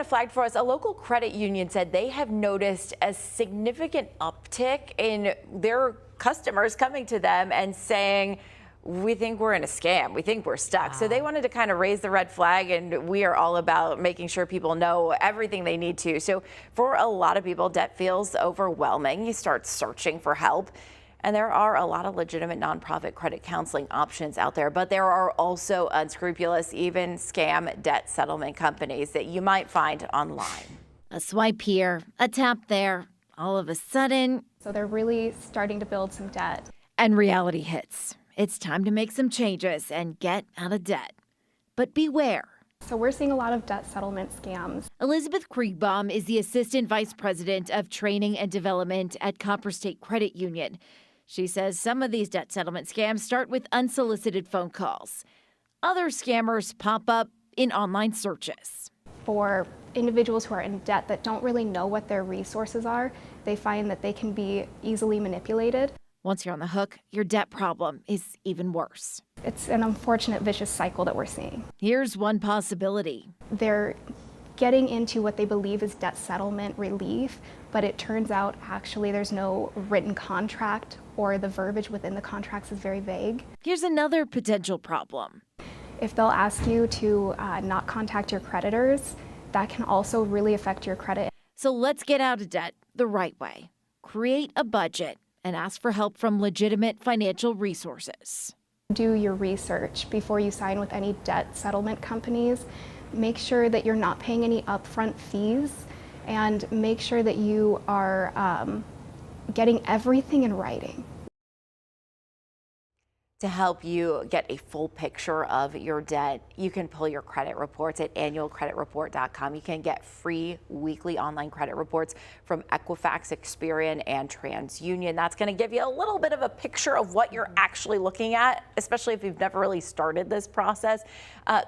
Flagged for us, a local credit union said they have noticed a significant uptick in their customers coming to them and saying, we think we're in a scam. We think we're stuck. Wow. So they wanted to kind of raise the red flag, and we are all about making sure people know everything they need to. So for a lot of people, debt feels overwhelming. You start searching for help. And there are a lot of legitimate nonprofit credit counseling options out there, but there are also unscrupulous, even scam debt settlement companies that you might find online. A swipe here, a tap there, all of a sudden. So they're really starting to build some debt. And reality hits. It's time to make some changes and get out of debt. But beware. So we're seeing a lot of debt settlement scams. Elizabeth Kriegbaum is the Assistant Vice President of Training and Development at Copper State Credit Union. She says some of these debt settlement scams start with unsolicited phone calls. Other scammers pop up in online searches. For individuals who are in debt that don't really know what their resources are, they find that they can be easily manipulated. Once you're on the hook, your debt problem is even worse. It's an unfortunate vicious cycle that we're seeing. Here's one possibility. They're getting into what they believe is debt settlement relief, but it turns out actually there's no written contract, or the verbiage within the contracts is very vague. Here's another potential problem. If they'll ask you to not contact your creditors, that can also really affect your credit. So let's get out of debt the right way. Create a budget and ask for help from legitimate financial resources. Do your research before you sign with any debt settlement companies. Make sure that you're not paying any upfront fees, and make sure that you are getting everything in writing. To help you get a full picture of your debt, you can pull your credit reports at annualcreditreport.com. You can get free weekly online credit reports from Equifax, Experian, and TransUnion. That's going to give you a little bit of a picture of what you're actually looking at, especially if you've never really started this process.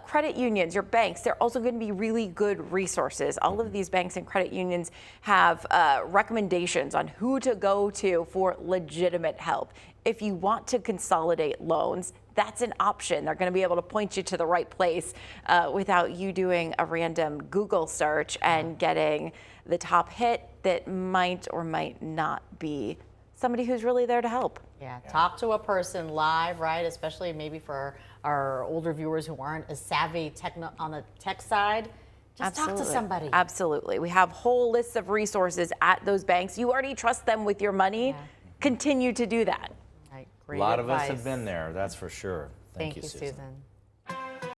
Credit unions, your banks, they're also going to be really good resources. All of these banks and credit unions have recommendations on who to go to for legitimate help. If you want to consolidate loans, that's an option. They're going to be able to point you to the right place without you doing a random Google search and getting the top hit that might or might not be somebody who's really there to help. Yeah, talk to a person live, right? Especially maybe for our older viewers who aren't as savvy on the tech side. Just Absolutely. talk to somebody. Absolutely. We have whole lists of resources at those banks. You already trust them with your money. Yeah. Continue to do that. Great a lot advice. of us have been there, that's for sure. Thank you, Susan.